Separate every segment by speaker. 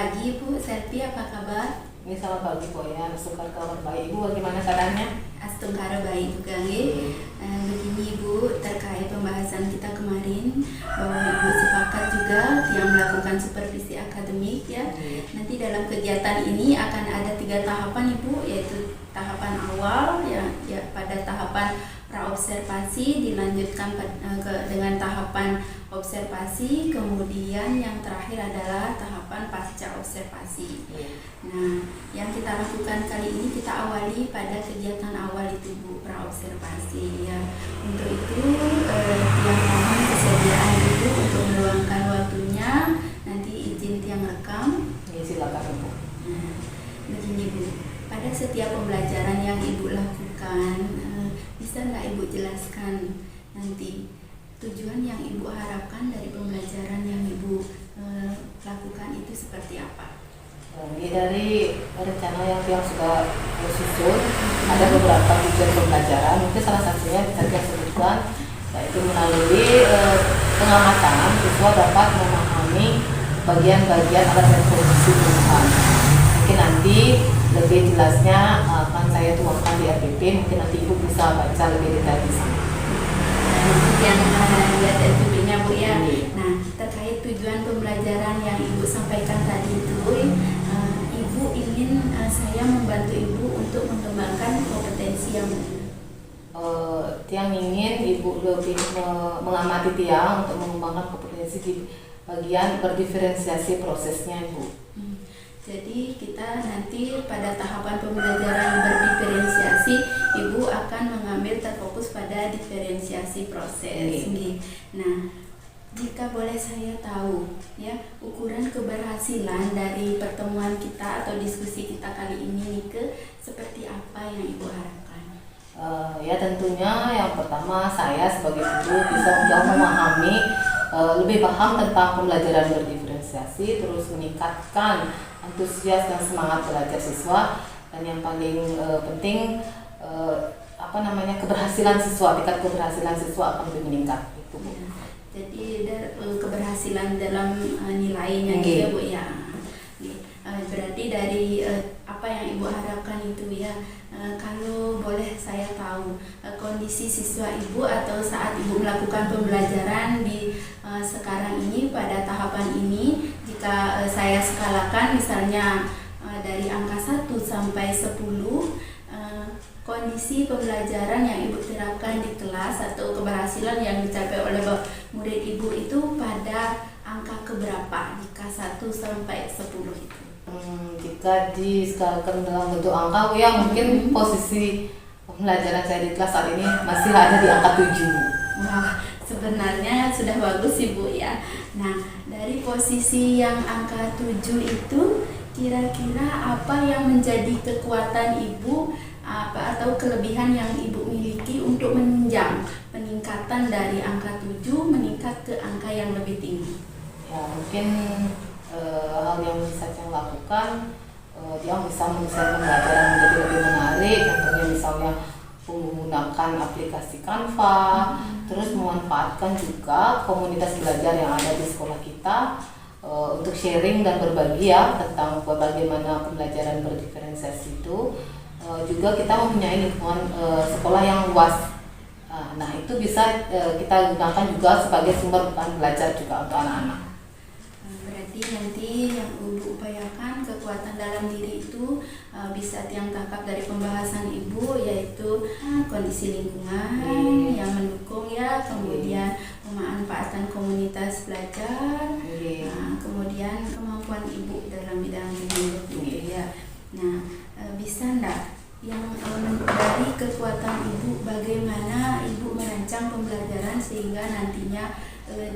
Speaker 1: pagi Bu Selvi, apa kabar?
Speaker 2: Ini selamat pagi Bu ya, sukar kabar baik. Ibu bagaimana keadaannya?
Speaker 1: Astungkara baik juga nggih. Begini Bu, terkait pembahasan kita kemarin bahwa Ibu sepakat juga yang melakukan supervisi akademik ya. Nanti dalam kegiatan ini akan ada 3 tahapan Ibu, yaitu tahapan awal ya pada tahapan praobservasi, dilanjutkan dengan tahapan observasi, kemudian yang terakhir adalah tahapan pasca observasi. Nah, yang kita lakukan kali ini kita awali pada kegiatan awal itu Bu, praobservasi ya. Untuk itu yang mohon kesediaan Ibu untuk meluangkan waktunya, nanti izin yang rekam.
Speaker 2: Ya, silakan Bu.
Speaker 1: Nah, begini Bu, pada setiap pembelajaran yang Ibu lakukan, bisa nggak Ibu jelaskan nanti tujuan yang Ibu harapkan dari pembelajaran yang Ibu lakukan itu seperti apa?
Speaker 2: Dari rencana yang sudah susun, ada beberapa tujuan pembelajaran. Mungkin salah satunya bisa kita sebutkan, yaitu melalui pengamatan siswa dapat memahami bagian-bagian alat reproduksi tumbuhan. Mungkin nanti lebih jelasnya akan saya tuangkan di RPP, mungkin nanti Ibu bisa baca lebih detail di sana.
Speaker 1: Yang lihat RPP-nya Bu ya. Nah, terkait tujuan pembelajaran yang Ibu sampaikan tadi itu, Ibu ingin saya membantu Ibu untuk mengembangkan kompetensi yang
Speaker 2: Tiang ingin Ibu lebih mengamati Tiang untuk mengembangkan kompetensi di bagian berdiferensiasi prosesnya Ibu.
Speaker 1: Jadi kita nanti pada tahapan pembelajaran berdiferensiasi, Ibu akan mengambil terfokus pada diferensiasi proses. Nah, jika boleh saya tahu ya, ukuran keberhasilan dari pertemuan kita atau diskusi kita kali ini seperti apa yang Ibu harapkan?
Speaker 2: Ya tentunya yang pertama saya sebagai guru bisa memahami lebih paham tentang pembelajaran berdiferensiasi, terus meningkatkan antusias dan semangat belajar siswa, dan yang paling penting keberhasilan siswa, tingkat keberhasilan siswa akan lebih meningkat itu Bu.
Speaker 1: Jadi keberhasilan dalam nilainya gitu ya Bu ya. Berarti dari apa yang Ibu harapkan itu ya, kalau boleh saya tahu kondisi siswa Ibu atau saat Ibu melakukan pembelajaran di sekarang ini pada tahapan ini, jika saya skalakan misalnya dari angka 1 sampai 10, kondisi pembelajaran yang Ibu terapkan di kelas atau keberhasilan yang dicapai oleh murid Ibu itu pada angka keberapa jika 1 sampai 10 itu?
Speaker 2: Jika diskalakan dalam bentuk angka ya mungkin posisi pembelajaran saya di kelas saat ini masih ada di angka 7.
Speaker 1: Wah, sebenarnya sudah bagus Ibu ya. Nah, dari posisi yang angka 7 itu kira-kira apa yang menjadi kekuatan Ibu atau kelebihan yang Ibu miliki untuk menunjang peningkatan dari angka 7 meningkat ke angka yang lebih tinggi?
Speaker 2: Ya mungkin hal yang bisa saya lakukan, dia bisa mendesain pembelajaran menjadi lebih menarik, contohnya misalnya menggunakan aplikasi Canva, terus memanfaatkan juga komunitas belajar yang ada di sekolah kita untuk sharing dan berbagi ya tentang bagaimana pembelajaran berdiferensiasi itu. Juga kita mempunyai lingkungan sekolah yang luas. Nah itu bisa kita gunakan juga sebagai sumber bahan belajar juga untuk anak-anak.
Speaker 1: Berarti nanti yang Ibu upayakan kekuatan dalam diri itu bisa yang tangkap dari pembahasan Ibu, yaitu kondisi lingkungan yang mendukung ya, kemudian pemanfaatan komunitas belajar, kemudian kemampuan Ibu dalam bidang teknologi gitu ya. Nah, bisa enggak yang dari kekuatan Ibu, bagaimana Ibu merancang pembelajaran sehingga nantinya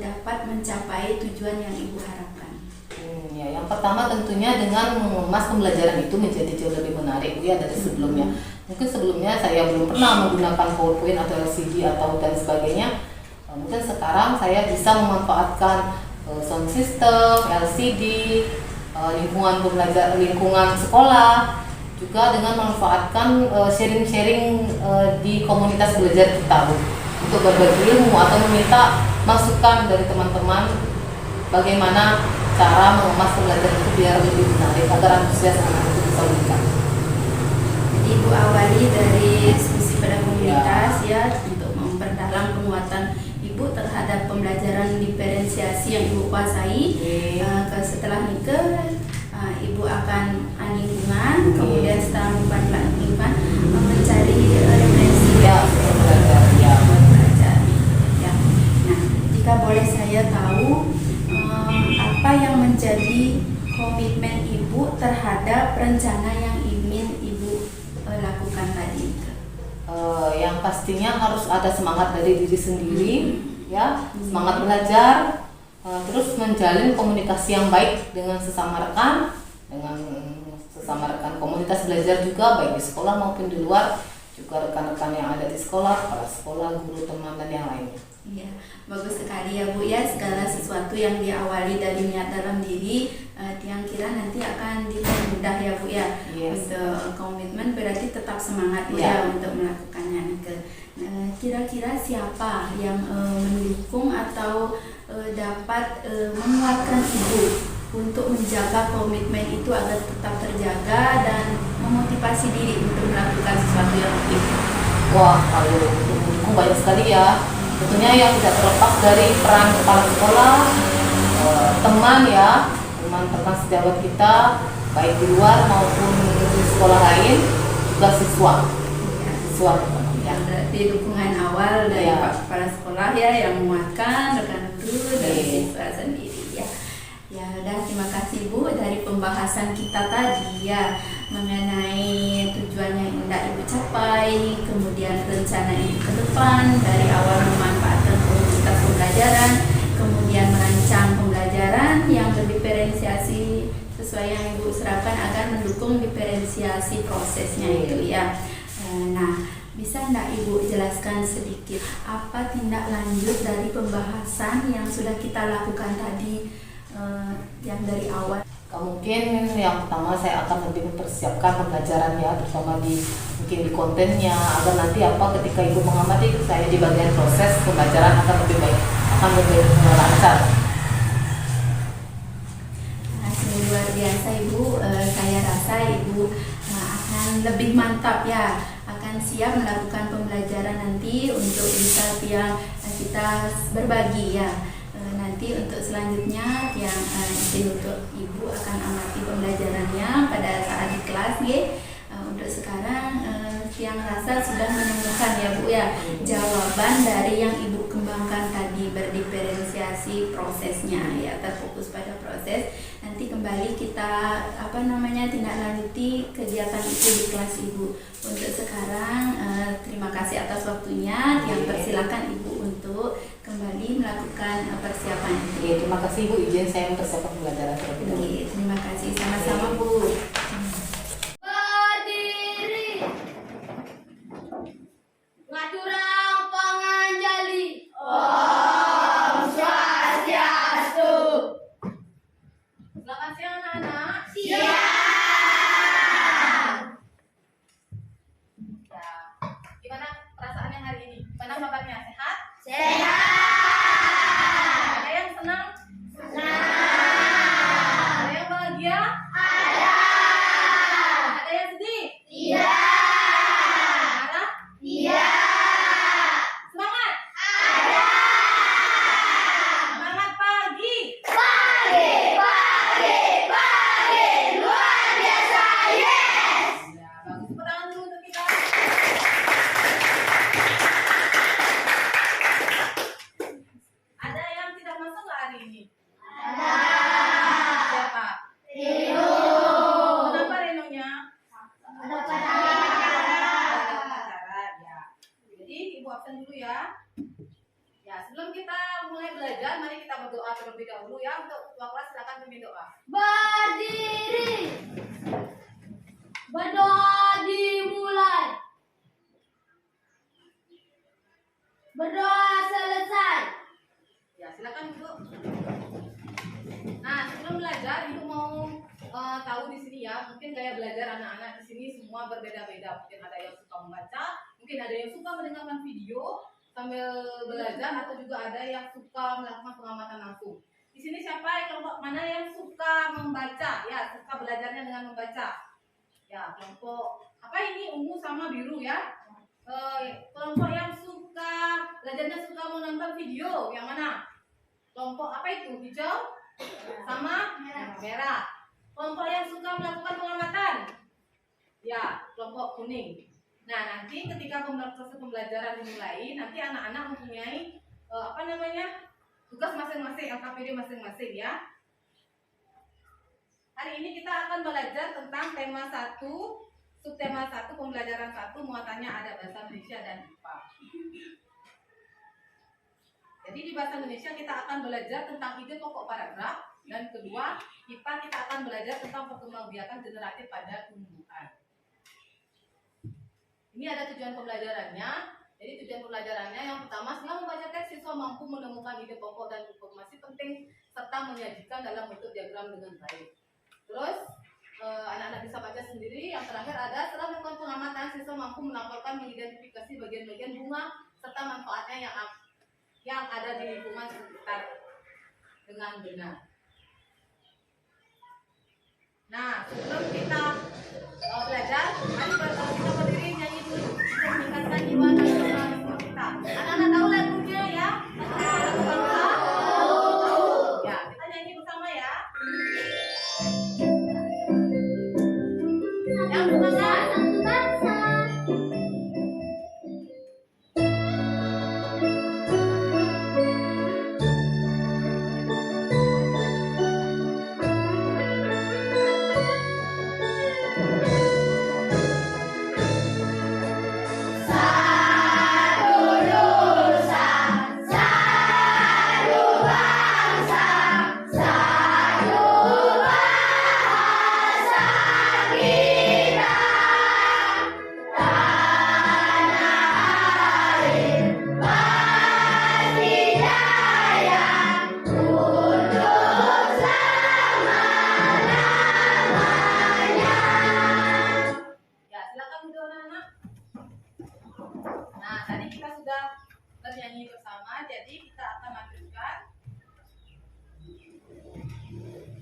Speaker 1: dapat mencapai tujuan yang Ibu harapkan?
Speaker 2: Ya, yang pertama tentunya dengan mengemas pembelajaran itu menjadi jauh lebih menarik ya dari sebelumnya. Mungkin sebelumnya saya belum pernah menggunakan PowerPoint atau LCD atau dan sebagainya. Mungkin sekarang saya bisa memanfaatkan sound system, LCD, lingkungan pembelajaran, lingkungan sekolah, juga dengan memanfaatkan sharing-sharing di komunitas belajar kita untuk berbagi ilmu atau meminta masukan dari teman-teman bagaimana cara mengemas pembelajaran itu biar lebih menarik agar antusias anak itu bisa meningkat.
Speaker 1: Jadi Ibu awali dari diskusi pada komunitas ya untuk memperdalam penguatan Ibu terhadap pembelajaran diferensiasi yang Ibu kuasai. Setelah nikah Ibu akan lingkungan, kemudian setelah lingkungan mencari referensi
Speaker 2: untuk belajar.
Speaker 1: Belajar. Ya. Nah, jika boleh saya tahu apa yang menjadi komitmen Ibu terhadap rencana yang ingin Ibu lakukan tadi?
Speaker 2: Yang pastinya harus ada semangat dari diri sendiri, ya, semangat belajar, terus menjalin komunikasi yang baik dengan sesama rekan komunitas belajar juga, baik di sekolah maupun di luar, juga rekan-rekan yang ada di sekolah, kepala sekolah, guru, teman, dan yang lainnya.
Speaker 1: Iya, bagus sekali ya Bu ya, segala sesuatu yang diawali dari niat dalam diri yang kira nanti akan dipermudah ya Bu ya.
Speaker 2: Yes.
Speaker 1: Untuk komitmen berarti tetap semangat Bu ya untuk melakukannya. Kira-kira siapa yang mendukung atau dapat menguatkan Ibu untuk menjaga komitmen itu agar tetap terjaga dan memotivasi diri untuk melakukan sesuatu yang lebih?
Speaker 2: Wah, kalau untuk mendukung banyak sekali ya. Tentunya yang tidak terlepas dari peran kepala sekolah, teman sejawat kita, baik di luar maupun di sekolah lain, juga siswa.
Speaker 1: Yang berarti dukungan awal dari Pak Kepala Sekolah ya yang menguatkan rekan guru dan siswa sendiri ya. Ya udah, terima kasih Bu dari pembahasan kita tadi ya mengenai tujuan yang hendak Ibu capai, kemudian rencana Ibu ke depan dari awal memanfaatkan komunitas pembelajaran, kemudian merancang pembelajaran yang berdiferensiasi sesuai yang Ibu serapkan agar mendukung diferensiasi prosesnya itu ya. Nah, bisa enggak Ibu jelaskan sedikit apa tindak lanjut dari pembahasan yang sudah kita lakukan tadi yang dari awal?
Speaker 2: Mungkin yang pertama saya akan lebih mempersiapkan pembelajaran ya, terutama mungkin di kontennya, agar nanti ketika Ibu mengamati saya di bagian proses pembelajaran akan lebih baik, akan lebih lancar.
Speaker 1: Luar biasa Ibu, saya rasa Ibu akan lebih mantap ya, akan siap melakukan pembelajaran nanti untuk bisa yang kita berbagi ya. Nanti untuk selanjutnya yang izin untuk Ibu akan amati pembelajarannya pada saat di kelas ya. Untuk sekarang yang rasa sudah menemukan ya Bu ya jawaban dari yang Ibu kembangkan tadi, berdiferensiasi prosesnya ya, terfokus pada proses. Nanti kembali kita tindak lanjuti kegiatan itu di kelas Ibu. Untuk sekarang terima kasih atas waktunya, yang persilakan Ibu untuk kembali melakukan persiapan.
Speaker 2: Terima kasih Bu, izin saya mempersiapkan pembelajaran terlebih dahulu.
Speaker 1: Terima kasih, sama-sama Bu.
Speaker 3: Berdiri. Ngaturang panganjali. Om Swastiastu.
Speaker 2: Selamat siang anak-anak.
Speaker 3: Siap.
Speaker 2: Ya. Gimana perasaannya hari ini? Gimana kabarnya? Sehat?
Speaker 3: Sehat.
Speaker 2: Ada yang senang?
Speaker 3: Senang.
Speaker 2: Ada yang bahagia?
Speaker 3: Ada.
Speaker 2: Ada yang sedih?
Speaker 3: Tidak.
Speaker 2: Marah?
Speaker 3: Tidak.
Speaker 2: Semangat?
Speaker 3: Ada.
Speaker 2: Semangat pagi.
Speaker 3: Pagi, pagi, pagi. Luar biasa. Yes.
Speaker 2: Ya, bagus. Tepuk tangan dulu untuk kita. Ada yang tidak masuk nggak hari ini?
Speaker 3: Ada.
Speaker 2: Siapa?
Speaker 3: Rino.
Speaker 2: Kenapa Renonya?
Speaker 3: Ada pada.
Speaker 2: Ada acara ya. Jadi Ibu absen dulu ya. Ya, sebelum kita mulai belajar, mari kita berdoa terlebih dahulu ya. Untuk ketua kelas silakan pimpin doa.
Speaker 3: Berdiri. Berdoa dimulai. Berdoa selesai.
Speaker 2: Ya, silakan Ibu. Nah, sebelum belajar, Ibu mau tahu di sini ya, mungkin gaya belajar anak-anak di sini semua berbeda-beda. Mungkin ada yang suka membaca, mungkin ada yang suka mendengarkan video sambil belajar, atau juga ada yang suka melakukan pengamatan langsung. di sini siapa kelompok mana yang suka membaca? Ya, suka belajarnya dengan membaca. Ya, kelompok apa ini ungu sama biru ya? Kelompok yang suka belajarnya suka menonton video yang mana? Kelompok apa itu? Hijau sama merah. Kelompok yang suka melakukan pengamatan? Ya, kelompok kuning. Nah, nanti ketika proses pembelajaran dimulai, nanti anak-anak mempunyai tugas masing-masing, LKPD masing-masing ya. Hari ini kita akan belajar tentang tema 1, subtema 1, pembelajaran 1, muatannya ada bahasa Indonesia dan IPA. Jadi di bahasa Indonesia kita akan belajar tentang ide pokok paragraf, dan kedua, IPA kita akan belajar tentang perkembangbiakan generatif pada tumbuhan. Ini ada tujuan pembelajarannya. Jadi tujuan pembelajarannya yang pertama, setelah membaca teks, siswa mampu menemukan ide pokok dan informasi penting serta menyajikan dalam bentuk diagram dengan baik. Terus anak-anak bisa baca sendiri. Yang terakhir ada setelah melakukan pengamatan, siswa mampu melaporkan mengidentifikasi bagian-bagian bunga serta manfaatnya yang ada di lingkungan sekitar dengan benar. Nah, sebelum kita belajar, mari kita berdiri nyanyi dulu untuk meningkatkan jiwa nasionalisme kita. Anak-anak tahu lagunya ya? Lagu bangsa? Tahu. Ya, kita nyanyi bersama ya. Yang semangat,
Speaker 3: Satu bangsa.
Speaker 2: ya silakan duduk anak-anak. Nah, tadi kita sudah bernyanyi bersama, jadi kita akan lanjutkan.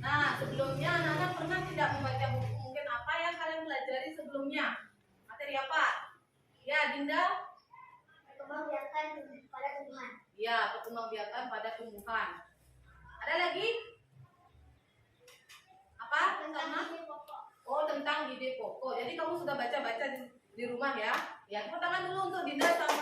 Speaker 2: Nah, sebelumnya anak-anak pernah tidak membaca buku? Mungkin apa yang kalian pelajari sebelumnya? Materi apa? Ya, Dinda?
Speaker 3: Perkembangbiakan pada tumbuhan.
Speaker 2: Ya, perkembangbiakan pada tumbuhan. Ada lagi? Apa? Sama?
Speaker 3: ide pokok.
Speaker 2: Oh, tentang ide pokok. Jadi kamu sudah baca-baca di rumah ya? Ya, tepuk tangan dulu untuk Dinda sama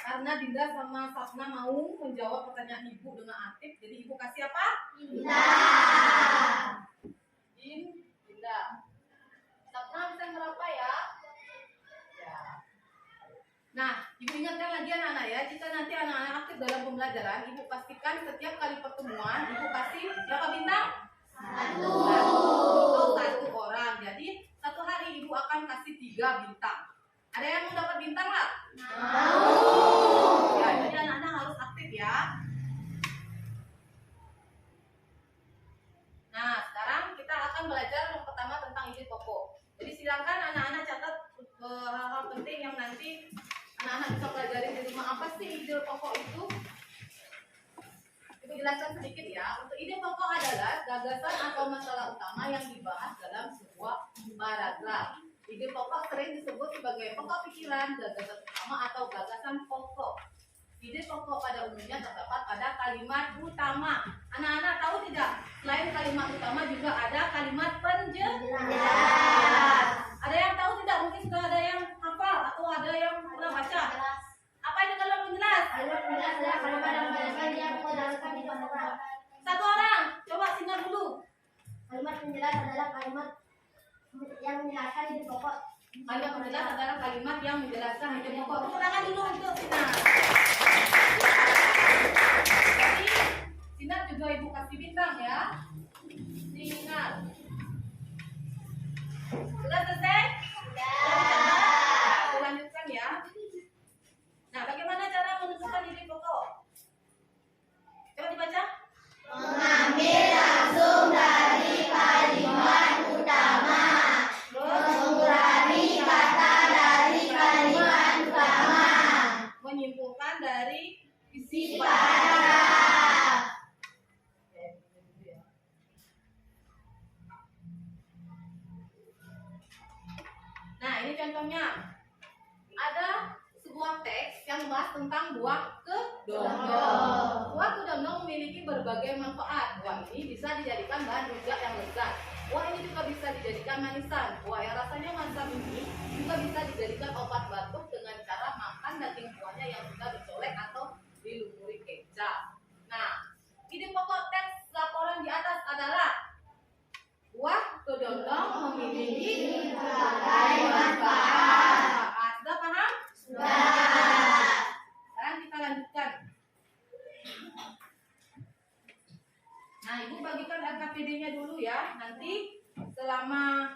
Speaker 2: karena Dinda sama Sapna mau menjawab pertanyaan ibu dengan aktif. Jadi ibu kasih apa? Dinda. Sapna bisa berapa ya? Ya. Nah, ibu ingatkan lagi anak-anak ya, jika nanti anak-anak aktif dalam pembelajaran, ibu pastikan setiap kali pertemuan, ibu kasih berapa bintang? 1. Untuk 1 orang. Jadi, satu hari ibu akan kasih 3 bintang. Ada yang mau dapat bintang nggak? Mau. Ya, jadi anak-anak harus aktif ya. Nah, sekarang kita akan belajar yang pertama tentang ide pokok. Jadi silakan anak-anak catat hal-hal penting yang nanti anak-anak bisa pelajari di rumah. Apa sih ide pokok itu? Ibu jelaskan sedikit ya. Untuk ide pokok adalah gagasan atau masalah utama yang dibahas dalam sebuah paragraf. Ide pokok sering disebut sebagai pokok pikiran, gagasan utama atau gagasan pokok. Ide pokok pada umumnya terdapat pada kalimat utama. Anak-anak tahu tidak? Selain kalimat utama juga ada kalimat penjelas. Ada yang tahu tidak? Mungkin sudah ada yang hafal atau ada yang pernah baca. Apa itu kalimat penjelas?
Speaker 3: Kalimat penjelas adalah kalimat yang menjelaskan yang menjelaskan di paragraf.
Speaker 2: Satu orang, coba sinar dulu.
Speaker 3: Kalimat penjelas adalah kalimat yang menjelaskan ide pokok.
Speaker 2: Kalimat penjelas adalah kalimat yang menjelaskan ide pokok. Tepuk tangan dulu untuk sinar. Jadi sinar juga ibu kasih bintang ya. Sinar. Sudah selesai? Sudah. Lanjutkan ya. Nah, bagaimana cara menentukan ide pokok? Coba dibaca.
Speaker 3: Mengambil langsung dari kalimat utama.
Speaker 2: Terus
Speaker 3: Mengurangi kata dari kalimat utama.
Speaker 2: menyimpulkan dari contohnya ada sebuah teks yang membahas tentang buah kedondong. Buah kedondong memiliki berbagai manfaat. Buah ini bisa dijadikan bahan rujak yang lezat. Buah ini juga bisa dijadikan manisan. Buah yang rasanya masam ini juga bisa dijadikan obat batuk dengan cara makan daging buahnya yang sudah dicolek atau dilumuri kecap. Nah, ide pokok teks laporan di atas adalah buah kedondong memiliki berbagai manfaat. Sudah paham? Sudah. Sekarang kita lanjutkan. Nah, Ibu bagikan LKPD-nya dulu ya. Nanti selama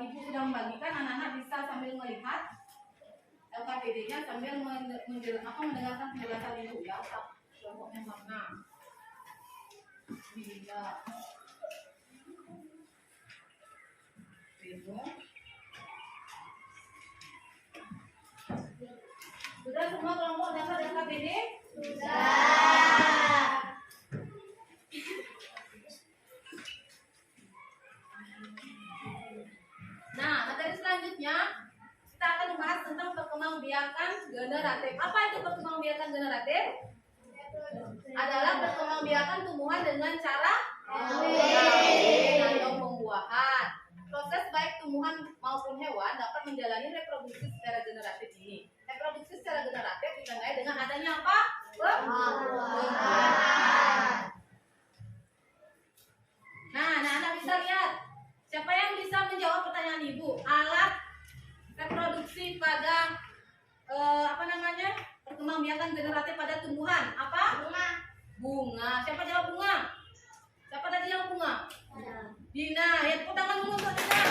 Speaker 2: Ibu sedang membagikan, anak-anak bisa sambil melihat LKPD-nya sambil mendengarkan penjelasan Ibu ya. Kelompoknya mana? Bila sudah semua kelompok dapat LKPD? Sudah. Nah, materi selanjutnya kita akan membahas tentang perkembangbiakan generatif. Apa itu perkembangbiakan generatif? Adalah perkembangbiakan tumbuhan dengan cara atau pembuahan. Proses baik tumbuhan maupun hewan dapat menjalani reproduksi secara generatif ini. Reproduksi secara generatif ditandai dengan adanya apa? Pembuahan. Nah, anak-anak bisa lihat. Siapa yang bisa menjawab pertanyaan Ibu? Alat reproduksi pada perkembangbiakan generatif pada tumbuhan apa? Bunga. Siapa jawab bunga? Siapa tadi yang bunga? Dina. Ya, tepuk tangan dulu untuk Dina.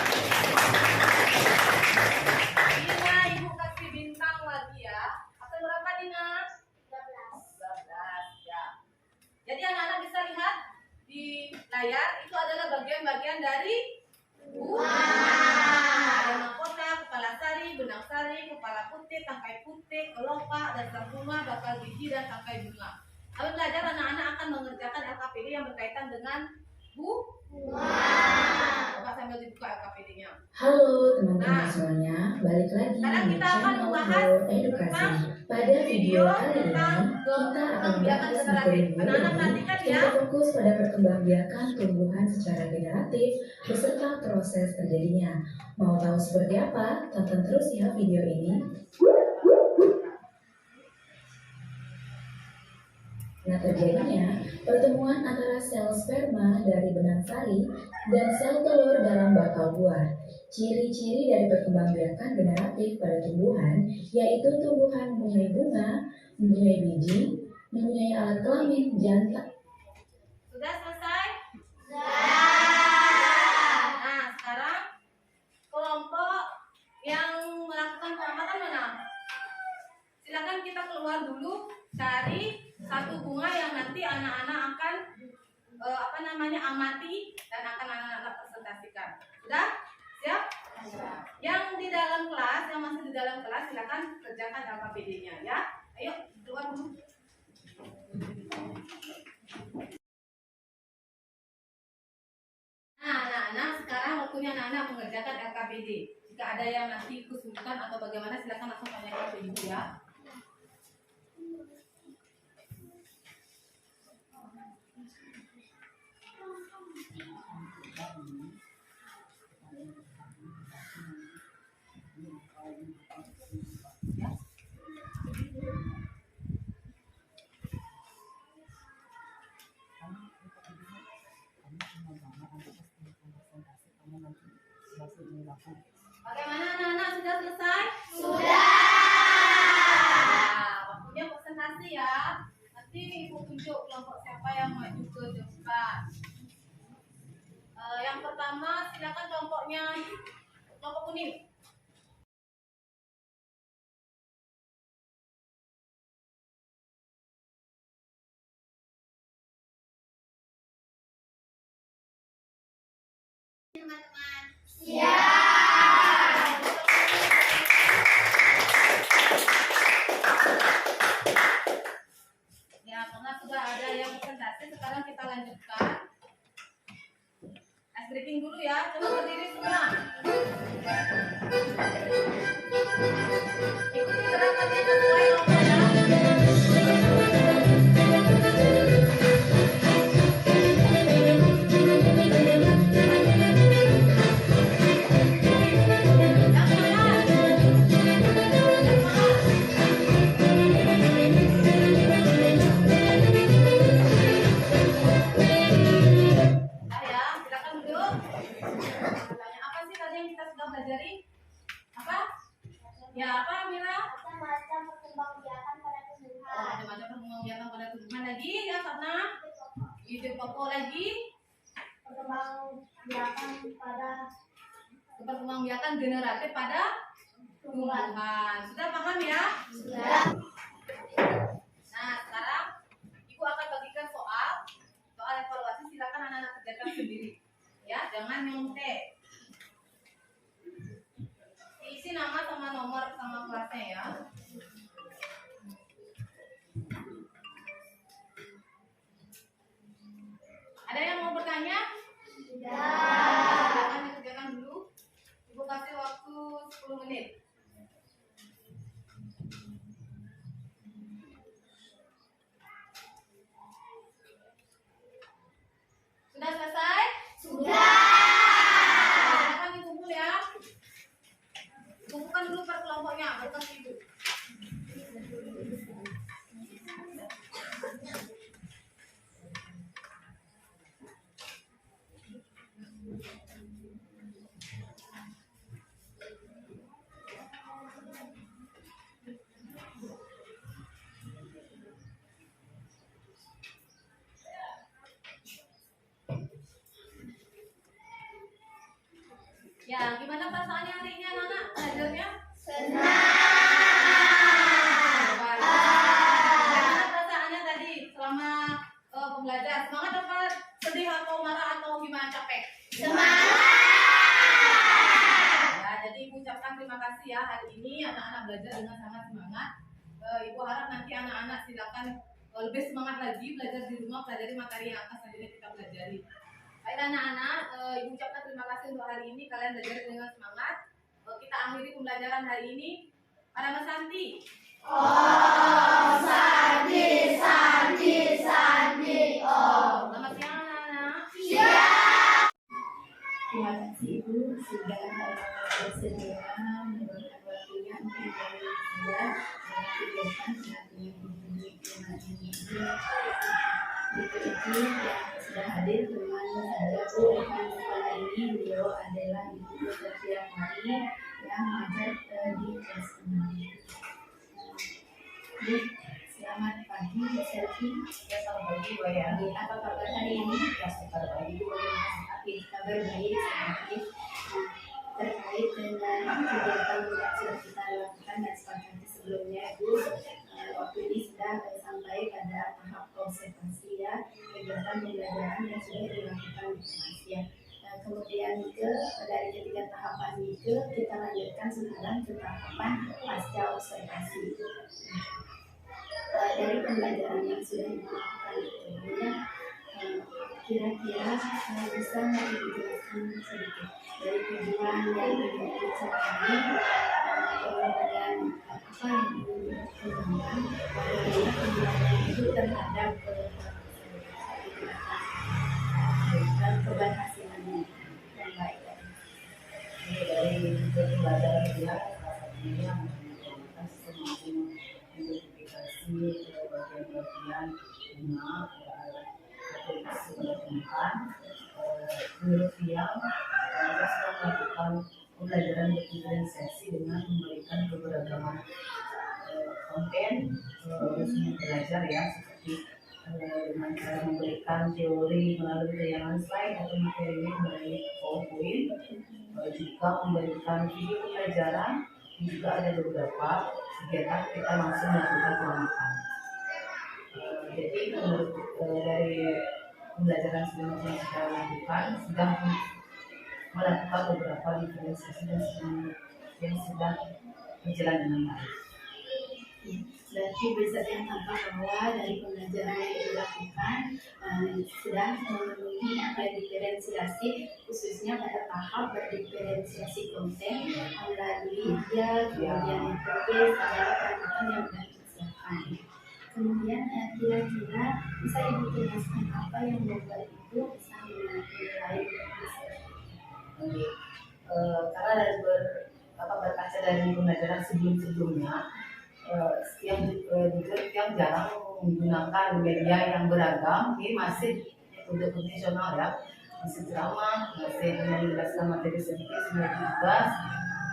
Speaker 2: Dina, Ibu kasih bintang lagi ya. Atau berapa Dina? 12 ya. Jadi anak-anak bisa lihat di layar itu adalah bagian-bagian dari bunga. Ada mahkota, kepala sari, benang sari, kepala putih, tangkai putih, kelopak, dasar bunga, bakal biji, dan tangkai bunga. Lalu belajar anak-anak akan mengerjakan LKPD yang berkaitan dengan bunga. Coba sambil dibuka LKPD-nya.
Speaker 4: Halo teman-teman semuanya, balik lagi di channel Halo Edukasi. Pada video kali ini kita akan membahas materi yang berfokus pada perkembangbiakan tumbuhan secara generatif beserta proses terjadinya. Mau tahu seperti apa? Tonton terus ya video ini. Nah, terjadinya pertemuan antara sel sperma dari benang sari dan sel telur dalam bakal buah. Ciri-ciri dari perkembangbiakan generatif pada tumbuhan yaitu tumbuhan mempunyai bunga, mempunyai biji, mempunyai alat kelamin jantan.
Speaker 2: Sudah selesai? Nah, sekarang kelompok yang melakukan pengamatan mana? Silakan kita keluar dulu, cari satu bunga yang nanti anak-anak akan amati dan akan anak-anak presentasikan. Sudah? Siap? Yang di dalam kelas, yang masih di dalam kelas, silakan kerjakan LKPD-nya ya. Ayo keluar dulu. Nah, anak-anak, sekarang waktunya anak-anak mengerjakan LKPD. Jika ada yang nanti kesulitan atau bagaimana, silakan langsung tanyakan ke ibu ya. Bagaimana anak-anak, sudah selesai? Sudah. Waktunya presentasi ya. Nanti ibu tunjuk kelompok siapa yang maju ke depan. Yang pertama silakan kelompoknya kelompok kuning.
Speaker 3: Teman-teman. Ya, karena sudah ada yang presentasi, sekarang kita lanjutkan.
Speaker 2: breaking dulu ya. Coba berdiri semua. Ikuti gerakannya sesuai lomba ya. Ya, apa Mira?
Speaker 3: Macam-macam perkembangbiakan pada tumbuhan.
Speaker 2: Ada macam perkembangbiakan pada tumbuhan lagi ya karena ide pokok lagi
Speaker 3: Perkembangbiakan pada
Speaker 2: perkembangbiakan generatif pada tumbuhan. Sudah paham ya?
Speaker 3: sudah.
Speaker 2: Nah, sekarang Ibu akan bagikan soal evaluasi. Silakan anak-anak kerjakan sendiri. Ya, jangan nyontek. Isi nama sama nomor sama kelasnya ya. Ada yang mau bertanya? Silakan dikerjakan dulu. Ibu kasih waktu 10 menit. Sudah selesai?
Speaker 3: Sudah.
Speaker 2: Silakan dikumpul ya. Kumpulkan dulu per kelompoknya, baru kasih Ibu. Ya, gimana perasaannya hari ini anak-anak belajarnya? Gimana perasaannya tadi selama pembelajaran? Semangat apa sedih atau marah atau gimana, capek? Ya, jadi Ibu ucapkan terima kasih ya hari ini anak-anak belajar dengan sangat semangat. Ibu harap nanti anak-anak silakan lebih semangat lagi belajar di rumah, pelajari materi yang akan selanjutnya kita pelajari. Baik anak-anak, Ibu ucapkan terima kasih untuk hari ini kalian belajar dengan semangat. Kita akhiri pembelajaran hari ini. Para Mas Santi. Selamat siang anak-anak.
Speaker 1: Terima kasih Ibu sudah bersedia memberikan waktunya untuk belajar dengan kegiatan ini. Berikut itu yang sudah hadir teman saya Bu rekan sekolah ini, beliau adalah Ibu Sofia Mari yang mengajar di kelas 6. Selamat pagi Bu Selvi.
Speaker 2: Ya, selamat pagi Bu ya.
Speaker 1: Apa kabar hari ini?
Speaker 2: Ya, kabar baik Bu.
Speaker 1: Kabar baik sedikit terkait dengan kegiatan yang sudah kita lakukan dan sepakati sebelumnya Bu. Waktu ini sudah sampai pada tahap observasi ya, kegiatan pembelajaran yang sudah dilakukan di kelas ya. Kemudian dari ketiga tahapan itu kita lanjutkan sekarang ke tahapan pasca observasi. Dari pembelajaran yang sudah dilakukan itu ya, kira-kira bisa nggak dijelaskan sedikit dari tujuan yang ingin dicapai, kemudian apa yang ingin dikembangkan, bagaimana pembelajaran itu terhadap dan keberhasilannya yang baik.
Speaker 5: Dari pembelajaran dia salah satunya menggunakan sistem identifikasi bagian-bagian bunga aplikasi pertemuan menurut dia kita sudah melakukan pembelajaran berdiferensiasi dengan memberikan keberagaman konten semua belajar ya, seperti dengan cara memberikan teori melalui tayangan slide atau materi melalui PowerPoint, juga memberikan video pembelajaran, juga ada beberapa kegiatan kita langsung melakukan pengamatan. Jadi menurut dari pembelajaran sebelumnya yang kita lakukan sudah melakukan beberapa diferensiasi dan yang sudah berjalan dengan baik.
Speaker 1: Berarti bisa yang tampak bahwa dari pembelajaran yang dilakukan sudah memenuhi diferensiasi khususnya pada tahap berdiferensiasi konten melalui dia kemudian metode segala peralatan yang sudah disiapkan. Kemudian kira-kira bisa Ibu jelaskan apa yang membuat Ibu bisa menilai
Speaker 5: karena dari berkaca dari pembelajaran sebelumnya, yang jarang menggunakan media yang beragam, ini masih metode konvensional ya, masih drama, masih menjelaskan materi saintis 2017.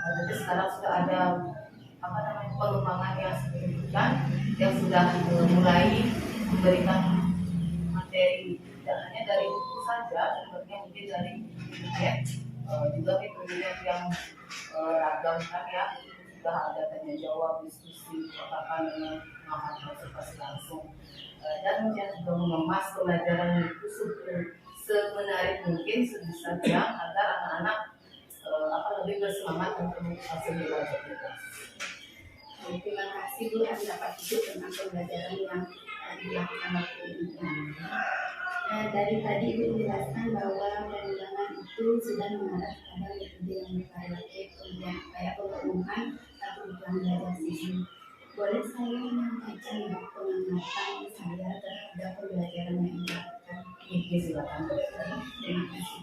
Speaker 5: Jadi sekarang sudah ada pengembangan yang signifikan yang sudah mulai memberikan materi tidak hanya dari buku saja, sebenarnya mungkin dari internet, juga metodenya yang ragam kan ya, sudah ada tanya jawab, diskusi, katakan dengan observasi langsung, dan yang juga mengemas pembelajaran itu semenarik mungkin sebisanya agar anak-anak lebih bersemangat untuk hasil belajar kita.
Speaker 1: Terima kasih Bu yang dapat hidup tentang pembelajaran yang dilakukan waktu ini. Dari tadi Ibu menjelaskan bahwa pengembangan itu sudah mengarah pada metode yang bervariatif, kemudian kayak pemenuhan kebutuhan belajar siswa. Boleh saya menyampaikan pengamatan saya terhadap pembelajaran yang dilakukan?
Speaker 5: Iya, silakan.
Speaker 1: Terima kasih.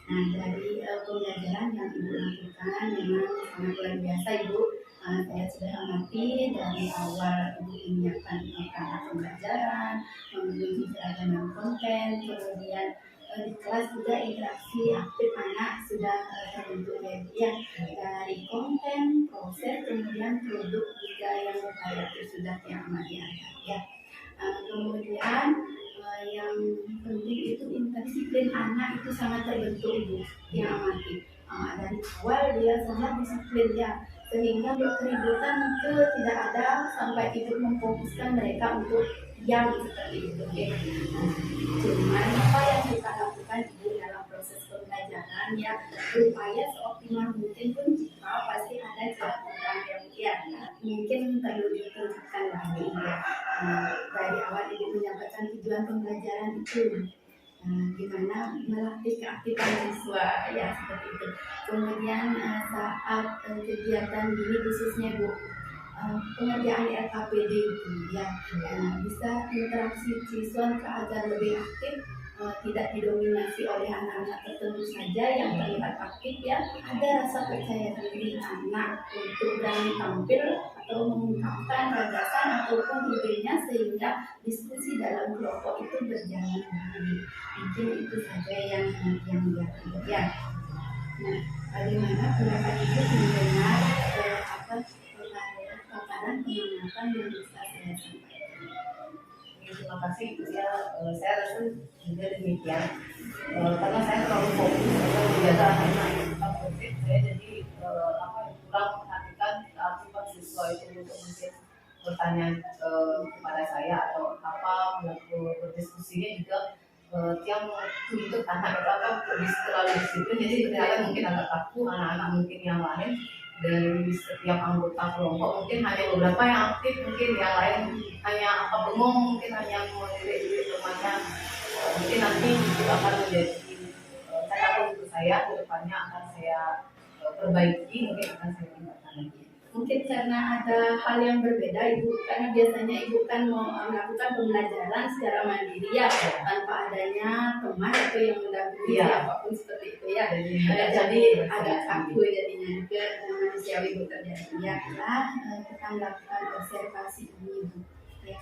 Speaker 1: Nah, dari pembelajaran yang Ibu lakukan memang sangat luar biasa Ibu. Saya sudah amati dari awal Ibu menyiapkan perangkat pembelajaran, memenuhi keragaman konten, kemudian di kelas juga interaksi aktif anak sudah terbentuk ya, dari konten, proses, kemudian produk juga yang bervariatif sudah yang amat diangkat ya. Kemudian yang penting itu interdisiplin anak itu sangat terbentuk Ibu yang amati. Dari awal dia sangat disiplin ya, sehingga keributan itu tidak ada sampai Ibu memfokuskan mereka untuk diam seperti itu ya. Cuman apa yang kita lakukan Ibu dalam proses pembelajaran ya, berupaya seoptimal mungkin pun jika pasti ada celah kurang yang mungkin perlu ditingkatkan lagi ya. Dari awal Ibu menyampaikan tujuan pembelajaran itu, gimana melatih keaktifan siswa ya seperti itu. Kemudian saat kegiatan ini khususnya Bu, pengerjaan LKPD itu ya, bisa interaksi siswa agar lebih aktif, tidak didominasi oleh anak-anak tertentu saja yang terlihat aktif ya, ada rasa percaya diri anak untuk berani tampil atau mengungkapkan gagasan ataupun idenya sehingga diskusi dalam kelompok itu berjalan baik. Mungkin itu saja yang dilakukan ya. Nah, bagaimana pendapat Ibu mendengar paparan pengamatan yang bisa saya sampaikan?
Speaker 5: Terima kasih ya, saya rasa juga demikian, karena saya terlalu fokus pada kegiatan anak-anak yang tetap COVID, saya jadi kurang perhatikan keaktifan siswa itu untuk mungkin bertanya kepada saya atau berdiskusinya juga yang untuk anak itu terlalu disiplin, jadi ternyata mungkin agak kaku. Anak-anak mungkin yang lain dari setiap anggota kelompok mungkin hanya beberapa yang aktif, mungkin yang lain hanya bengong, mungkin hanya melirik-lirik temannya. Mungkin nanti itu akan menjadi catatan untuk saya, ke depannya akan saya perbaiki, mungkin akan saya tingkatkan lagi.
Speaker 1: Mungkin karena ada hal yang berbeda Ibu, karena biasanya Ibu kan melakukan pembelajaran secara mandiri ya, tanpa adanya teman atau yang mendampingi apapun seperti itu ya. Jadi agak kaku jadinya juga manusiawi Ibu terjadi ya. Kita melakukan observasi ini Ibu ya,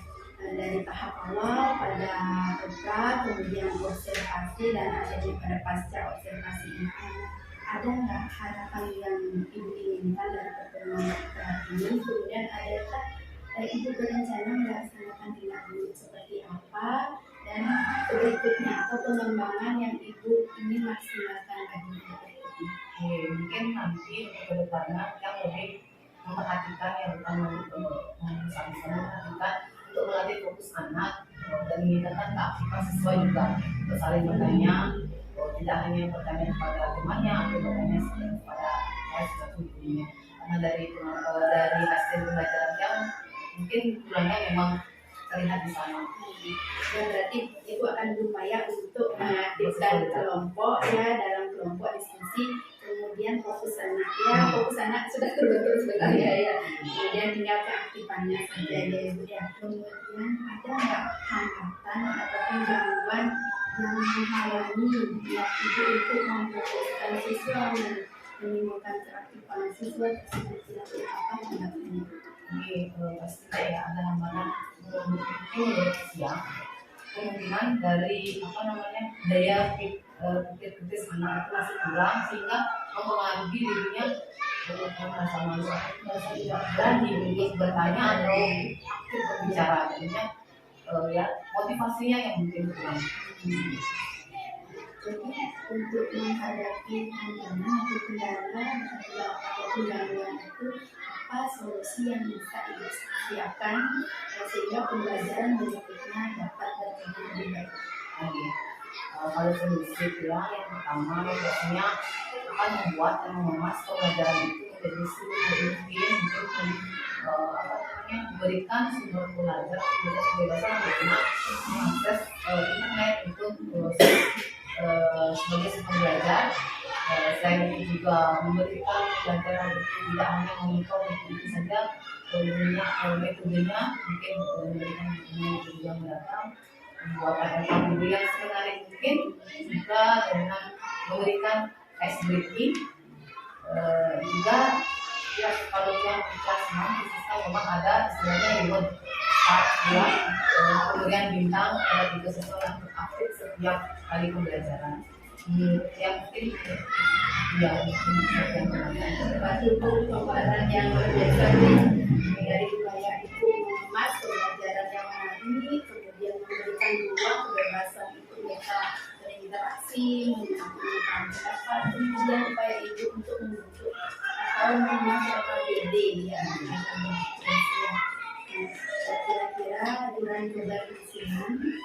Speaker 1: dari tahap awal pada pra, kemudian observasi dan akhirnya pada pasca observasi ini. Ada nggak harapan yang Ibu inginkan dari pertemuan ini? Kemudian adakah Ibu berencana melaksanakan tindak lanjut seperti apa, dan berikutnya atau pengembangan yang Ibu ingin maksimalkan lagi berikutnya?
Speaker 5: Mungkin nanti ke depannya yang lebih memperhatikan yang utama memperhatikan untuk melatih fokus anak dan meningkatkan keaktifan siswa juga untuk saling bertanya. Tidak hanya bertanya kepada temannya atau bertanya kepada saya sebagai gurunya, karena dari hasil pembelajaran yang mungkin kurangnya memang terlihat di sana.
Speaker 1: Dan berarti ibu akan berupaya untuk mengaktifkan kelompok ya, dalam kelompok diskusi, kemudian fokus anak ya, fokus anak sudah terbentuk sebenarnya ya, kemudian tinggal keaktifannya saja ya ibu ya. Kemudian ada nggak hambatan ataupun gangguan yang menghalangi ya ibu untuk memfokuskan siswa, menimbulkan keaktifan siswa tersebut, seperti apa tanggapannya?
Speaker 5: Jadi pastinya ya ada hambatan mungkin ya, kemungkinan dari daya pikir kritis anak itu masih kurang, sehingga mempengaruhi dirinya untuk merasa malu, merasa tidak berani untuk bertanya atau aktif berbicara. Jadinya ya motivasinya yang mungkin kurang.
Speaker 1: Jadi untuk menghadapi tantangan atau kendala atau gangguan itu, apa solusi yang bisa ibu siapkan sehingga pembelajaran berikutnya dapat berjalan lebih baik?
Speaker 5: Kalau solusi ya, yang pertama biasanya akan membuat dan mengemas pembelajaran itu menjadi seluruh mungkin untuk memberikan sumber belajar kebebasan bagaimana mengakses internet untuk sebagai sumber belajar. Selain itu juga memberikan pelajaran itu tidak hanya memonitor itu saja, metodenya mungkin memberikan metode yang mendatang, membuat LKPD yang semenarik mungkin, juga dengan memberikan ice breaking. Juga ya kalau yang kelas 6 khususnya memang ada istilahnya reward card ya, kemudian bintang tiga sesuatu yang aktif setiap kali pembelajaran. Yang mungkin ya yang
Speaker 1: pembelajaran yang berbiasa dari upaya itu mengemas pembelajaran yang menarik, kemudian memberikan ruang kebebasan untuk mereka berinteraksi, menggunakan pendapat, kemudian upaya ibu untuk membentuk atau mengemas LKPD ya. Kira-kira dengan program di sini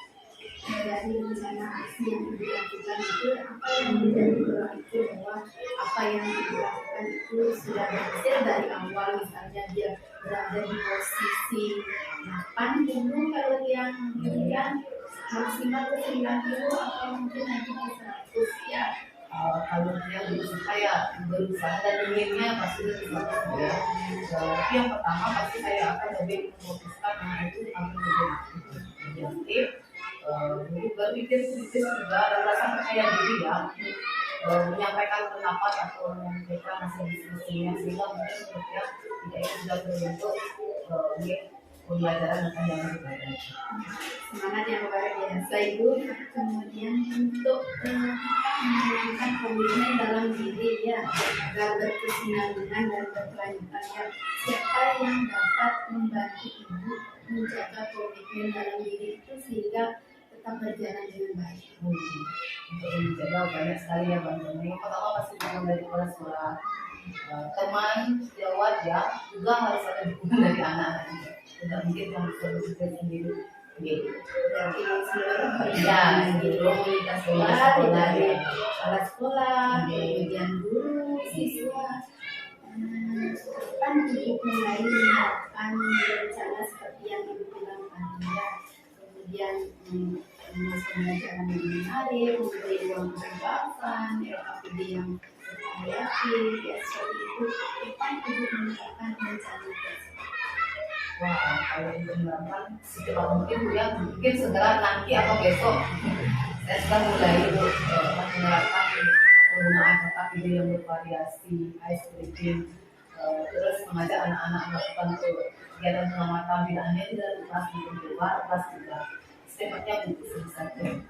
Speaker 1: dari rencana aksi yang dilakukan itu, apa yang menjadi doa itu bahwa apa yang dilakukan itu sudah berhasil dari awal, misalnya dia berada di posisi 8 dulu, kalau yang kemudian maksimal ke 9 dulu, atau mungkin nanti ke 100 ya.
Speaker 5: Kalau dia berusaha dan inginnya pasti lebih bagus ya. Tapi yang pertama pasti saya akan lebih memutuskan anak itu akan lebih aktif, berpikir kritis juga, dan rasa percaya diri ya, menyampaikan pendapat atau menyampaikan hasil diskusinya, sehingga mungkin mereka tidak sudah terbentuk pembelajaran akan yang lebih baik.
Speaker 1: Semangat yang luar biasa ibu. Kemudian untuk menanamkan komitmen dalam diri ya, agar berkesinambungan dan berkelanjutan ya. Siapa yang dapat membantu ibu menjaga komitmen dalam diri itu sehingga tetap berjalan dengan baik?
Speaker 5: Untuk menjaga banyak sekali ya bantuan. Yang pertama pasti dukungan dari kepala sekolah, teman sejawat ya, juga harus ada dukungan dari anak-anak juga. Tidak mungkin kamu bisa berpikir sendiri.
Speaker 1: Dari seluruh
Speaker 5: komunitas
Speaker 1: sekolah, dari kepala sekolah, kemudian guru, siswa. Kapan ibu mulai menerapkan rencana seperti yang ibu bilang tadi ya, kemudian pembelajaran yang menarik, memberi ruang kebebasan, LKPD yang variatif ya, seperti itu. Kapan ibu menerapkan rencana tersebut?
Speaker 5: Wah, kalau itu menerapkan secepat mungkin ya, mungkin segera nanti atau besok saya sudah mulai menerapkan penggunaan LKPD yang bervariasi, ice breaking, terus mengajak anak-anak melakukan kegiatan pengamatan tidak hanya di dalam kelas, di luar kelas juga. Secepatnya itu sebesarnya.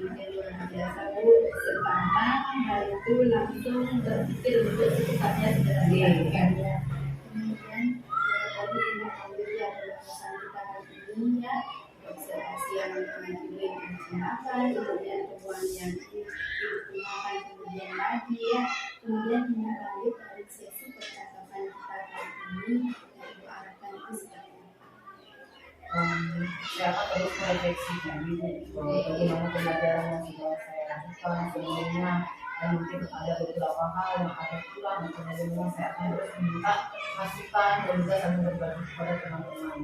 Speaker 1: Luar biasa bu, sekarang hal itu langsung berpikir untuk secepatnya segera dilakukan ya. Kemudian tadi tindakannya adalah pesan kita hari ini ya, observasi yang dibicarakan, kemudian temuan yang digunakan kemudian lagi ya, kemudian tindak lanjut dari sesi percakapan kita hari ini yang ibu harapkan itu seperti apa?
Speaker 5: Saya akan terus merefleksi lagi bagaimana pembelajaran yang sudah saya lakukan sebelumnya, dan mungkin ada beberapa hal yang ada kurang, kemudian saya akan terus meminta masukan dan juga saling berbagi kepada teman-teman.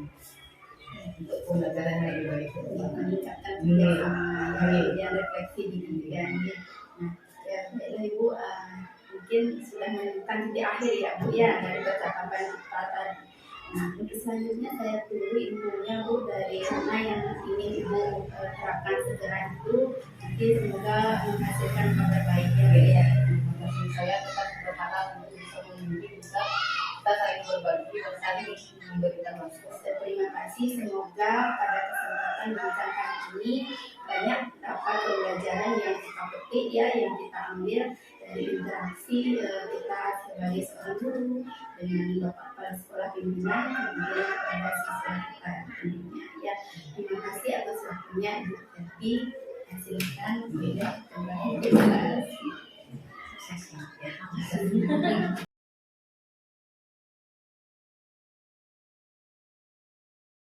Speaker 5: untuk pembelajaran yang lebih baik.
Speaker 1: Meningkatkan kerjasama dan refleksi di kemudian. Nah, ya baiklah Ibu, mungkin sudah menemukan titik akhir ya Bu ya dari percakapan kita tadi. Nah, untuk selanjutnya saya tunggu infonya Bu dari mana yang ingin Ibu terapkan segera itu, nanti semoga menghasilkan kabar baik ya Bu ya.
Speaker 5: Saya tetap berharap untuk bisa membimbing, bisa kita saling berbagi dan saling memberikan masukan.
Speaker 1: Terima kasih, semoga pada kesempatan bincang kali ini banyak dapat pembelajaran yang kita petik ya, yang kita ambil dari interaksi kita sebagai seorang guru dengan bapak kepala sekolah pimpinan, kemudian kepada siswa kita tentunya ya. Terima kasih atas waktunya Ibu Teti. Silakan Bu Ida kembali. Terima kasih.